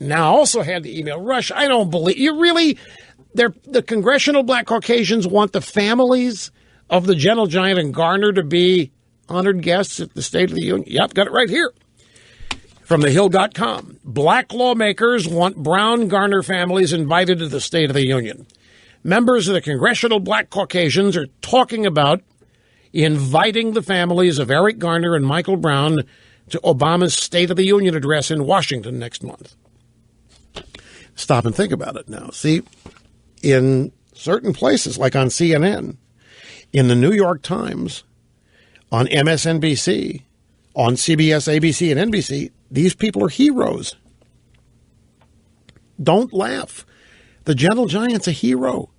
now also had the email. Rush, I don't believe you really. The Congressional Black Caucasians want the families of the Gentle Giant and Garner to be honored guests at the State of the Union. Yep, got it right here. From thehill.com. Black lawmakers want Brown Garner families invited to the State of the Union. Members of the Congressional Black Caucasians are talking about inviting the families of Eric Garner and Michael Brown to Obama's State of the Union address in Washington next month. Stop and think about it now. See, in certain places, like on CNN, in the New York Times, on MSNBC, on CBS, ABC, and NBC, these people are heroes. Don't laugh. The Gentle Giant's a hero.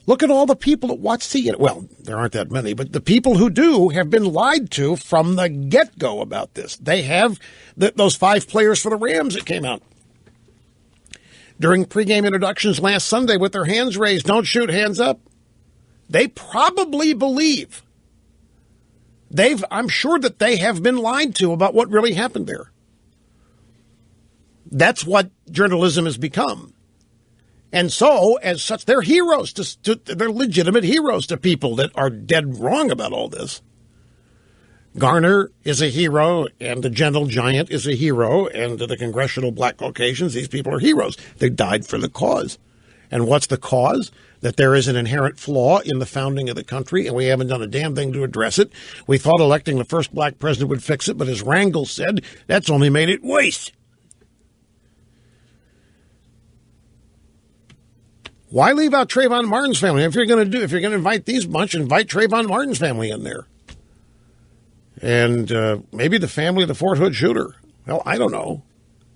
Look at all the people that watch CNN. Well, there aren't that many, but the people who do have been lied to from the get-go about this. They have those 5 players for the Rams that came out during pregame introductions last Sunday with their hands raised, don't shoot, hands up. They probably believe. I'm sure that they have been lied to about what really happened there. That's what journalism has become. And so, as such, they're heroes. They're legitimate heroes to people that are dead wrong about all this. Garner is a hero, and the Gentle Giant is a hero, and the Congressional Black Caucasians, these people are heroes. They died for the cause. And what's the cause? That there is an inherent flaw in the founding of the country, and we haven't done a damn thing to address it. We thought electing the first black president would fix it, but as Rangel said, that's only made it worse. Why leave out Trayvon Martin's family? If you're going to invite these bunch, invite Trayvon Martin's family in there. And maybe the family of the Fort Hood shooter. Well, I don't know.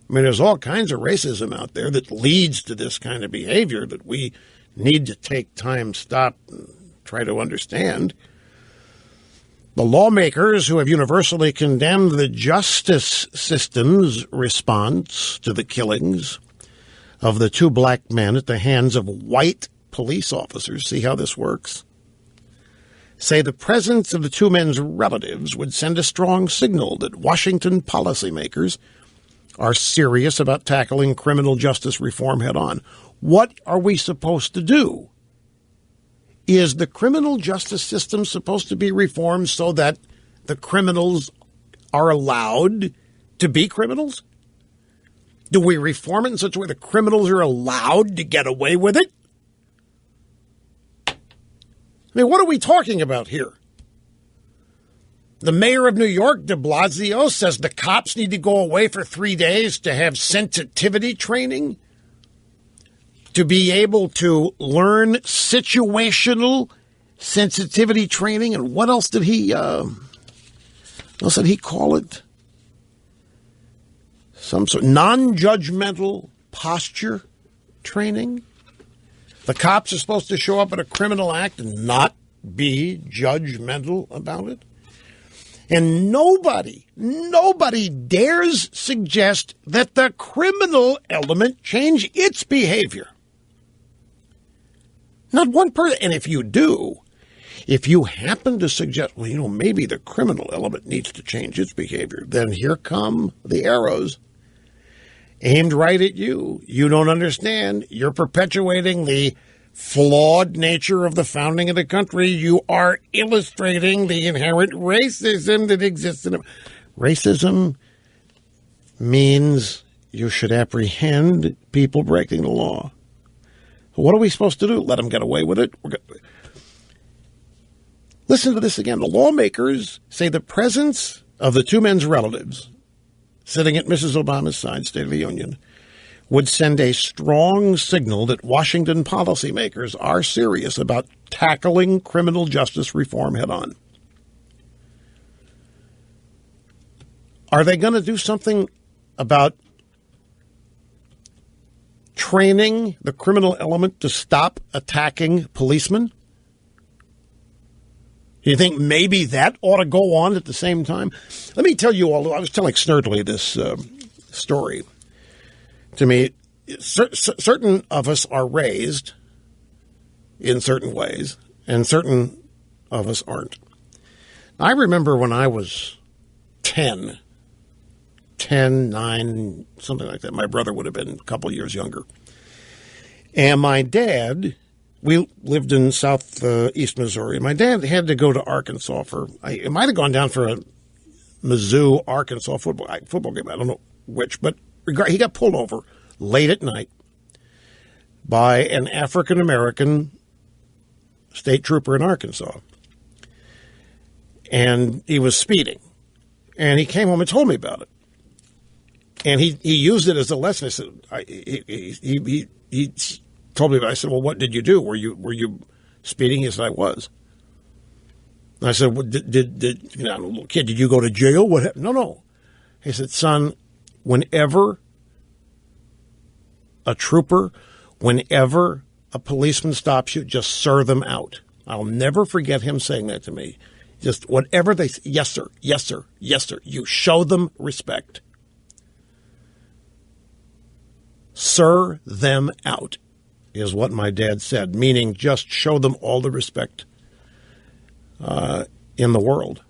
I mean, there's all kinds of racism out there that leads to this kind of behavior that we need to take time, stop, and try to understand. The lawmakers who have universally condemned the justice system's response to the killings of the 2 black men at the hands of white police officers, see how this works, say the presence of the 2 men's relatives would send a strong signal that Washington policymakers are serious about tackling criminal justice reform head on. What are we supposed to do? Is the criminal justice system supposed to be reformed so that the criminals are allowed to be criminals? Do we reform it in such a way the criminals are allowed to get away with it? I mean, what are we talking about here? The mayor of New York, de Blasio, says the cops need to go away for 3 days to have sensitivity training, to be able to learn situational sensitivity training. And what else did he call it? Some sort of non-judgmental posture training. The cops are supposed to show up at a criminal act and not be judgmental about it. And nobody dares suggest that the criminal element change its behavior. Not one person. And if you do, if you happen to suggest, well, maybe the criminal element needs to change its behavior, then here come the arrows aimed right at you. You don't understand. You're perpetuating the flawed nature of the founding of the country. You are illustrating the inherent racism that exists in it. Racism means you should apprehend people breaking the law. What are we supposed to do? Let them get away with it? Listen to this again. The lawmakers say the presence of the 2 men's relatives sitting at Mrs. Obama's side, State of the Union, would send a strong signal that Washington policymakers are serious about tackling criminal justice reform head on. Are they going to do something about training the criminal element to stop attacking policemen? Do you think maybe that ought to go on at the same time? Let me tell you all, I was telling Snerdley this story. To me, certain of us are raised in certain ways, and certain of us aren't. I remember when I was 10 10, 9, something like that. My brother would have been a couple years younger. And my dad, we lived in southeast Missouri. My dad had to go to Arkansas it might have gone down for a Mizzou, Arkansas football game. I don't know which, but he got pulled over late at night by an African-American state trooper in Arkansas. And he was speeding. And he came home and told me about it. And he used it as a lesson. I said, he told me about it. I said, well, what did you do? Were you speeding? He said, I was. And I said, well, little kid, did you go to jail? What happened? No. He said, son, whenever a policeman stops you, just serve them out. I'll never forget him saying that to me. Just whatever they say, yes, sir, yes, sir, yes, sir. You show them respect. Sir them out is what my dad said, meaning just show them all the respect in the world.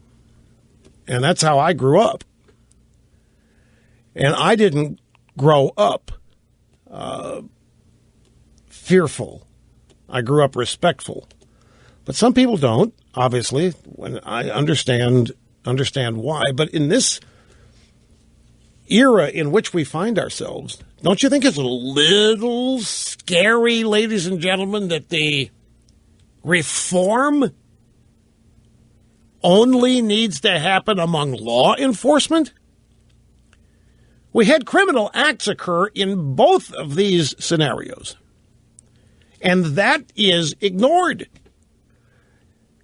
And that's how I grew up. And I didn't grow up fearful. I grew up respectful. But some people don't, obviously, when I understand why. But in this era in which we find ourselves, don't you think it's a little scary, ladies and gentlemen, that the reform only needs to happen among law enforcement? We had criminal acts occur in both of these scenarios, and that is ignored.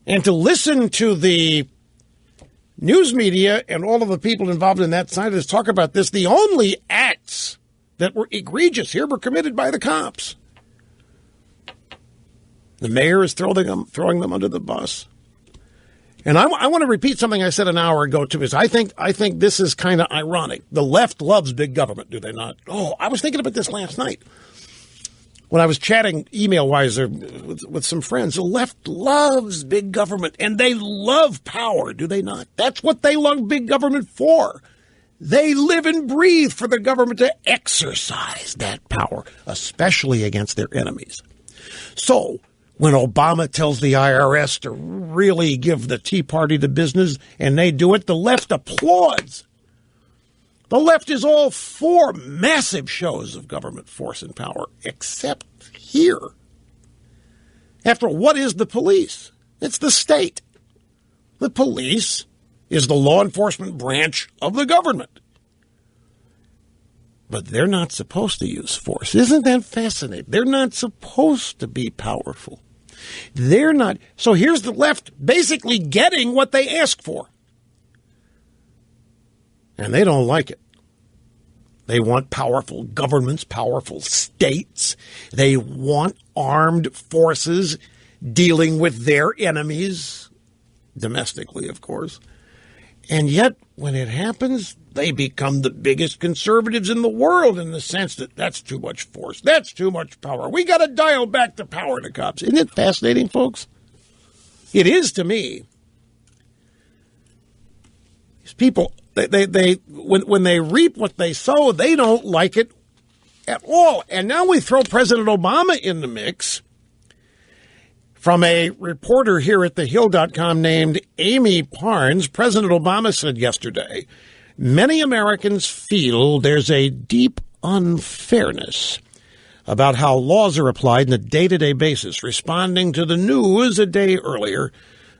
And to listen to the news media and all of the people involved in that side of this talk about this, the only acts that were egregious here were committed by the cops. The mayor is throwing them under the bus. And I want to repeat something I said an hour ago, too, is I think this is kind of ironic. The left loves big government, do they not? Oh, I was thinking about this last night when I was chatting email-wise with some friends. The left loves big government, and they love power, do they not? That's what they love big government for. They live and breathe for the government to exercise that power, especially against their enemies. So when Obama tells the IRS to really give the Tea Party the business, and they do it, the left applauds. The left is all for massive shows of government force and power, except here. After all, what is the police? It's the state. The police is the law enforcement branch of the government. But they're not supposed to use force. Isn't that fascinating? They're not supposed to be powerful. They're not. So here's the left basically getting what they ask for. And they don't like it. They want powerful governments, powerful states. They want armed forces dealing with their enemies, domestically, of course. And yet, when it happens, they become the biggest conservatives in the world in the sense that that's too much force. That's too much power. We got to dial back the power to cops. Isn't it fascinating, folks? It is to me. These people, when they reap what they sow, they don't like it at all. And now we throw President Obama in the mix. From a reporter here at thehill.com named Amy Parnes, President Obama said yesterday, many Americans feel there's a deep unfairness about how laws are applied on a day-to-day basis, responding to the news a day earlier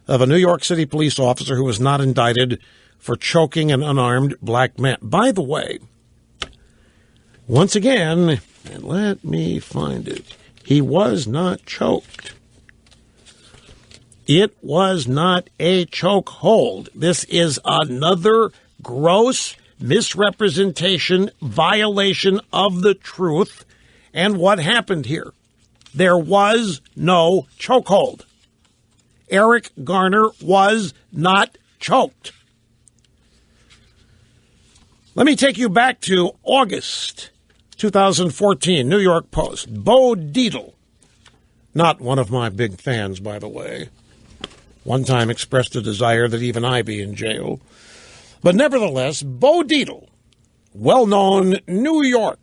of a New York City police officer who was not indicted for choking an unarmed black man. By the way, once again, and let me find it, he was not choked. It was not a chokehold. This is another gross misrepresentation, violation of the truth. And what happened here? There was no chokehold. Eric Garner was not choked. Let me take you back to August 2014, New York Post. Bo Dietl, not one of my big fans, by the way, one time expressed a desire that even I be in jail. But nevertheless, Bo Dietl well-known New York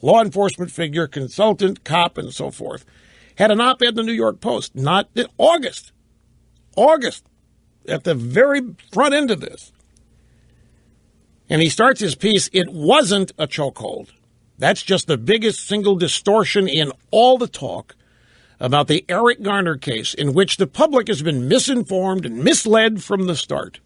law enforcement figure, consultant, cop, and so forth, had an op-ed in the New York Post, not in August, at the very front end of this. And he starts his piece, "It wasn't a chokehold." That's just the biggest single distortion in all the talk about the Eric Garner case, in which the public has been misinformed and misled from the start.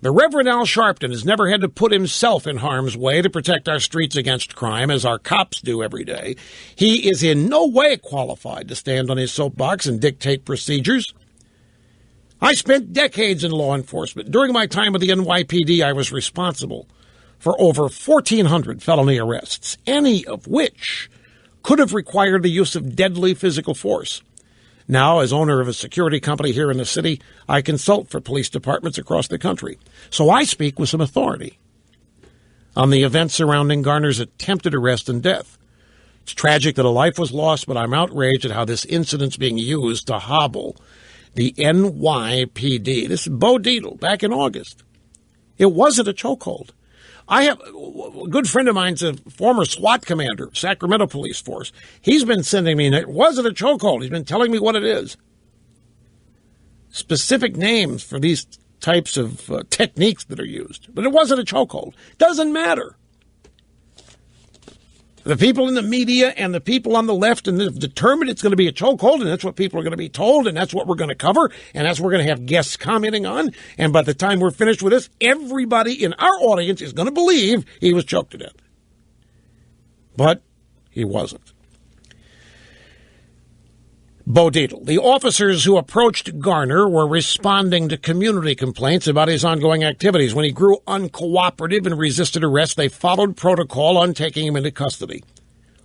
The Reverend Al Sharpton has never had to put himself in harm's way to protect our streets against crime, as our cops do every day. He is in no way qualified to stand on his soapbox and dictate procedures. I spent decades in law enforcement. During my time with the NYPD, I was responsible for over 1,400 felony arrests, any of which could have required the use of deadly physical force. Now, as owner of a security company here in the city, I consult for police departments across the country. So I speak with some authority on the events surrounding Garner's attempted arrest and death. It's tragic that a life was lost, but I'm outraged at how this incident's being used to hobble the NYPD. This is Bo Dietl back in August. It wasn't a chokehold. I have a good friend of mine's a former SWAT commander, Sacramento Police Force. He's been sending me, it wasn't a chokehold. He's been telling me what it is. Specific names for these types of techniques that are used. But it wasn't a chokehold. Doesn't matter. The people in the media and the people on the left and have determined it's going to be a chokehold, and that's what people are going to be told, and that's what we're going to cover, and that's what we're going to have guests commenting on. And by the time we're finished with this, everybody in our audience is going to believe he was choked to death. But he wasn't. Bo Dietl. The officers who approached Garner were responding to community complaints about his ongoing activities. When he grew uncooperative and resisted arrest, they followed protocol on taking him into custody.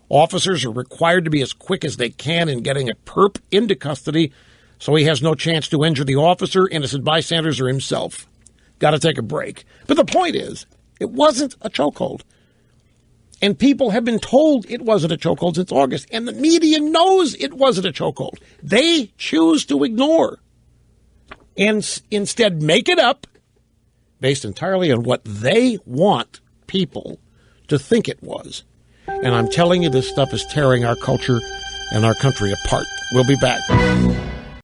Officers are required to be as quick as they can in getting a perp into custody so he has no chance to injure the officer, innocent bystanders, or himself. Got to take a break. But the point is, it wasn't a chokehold. And people have been told it wasn't a chokehold since August, and the media knows it wasn't a chokehold. They choose to ignore and instead make it up based entirely on what they want people to think it was. And I'm telling you, this stuff is tearing our culture and our country apart. We'll be back.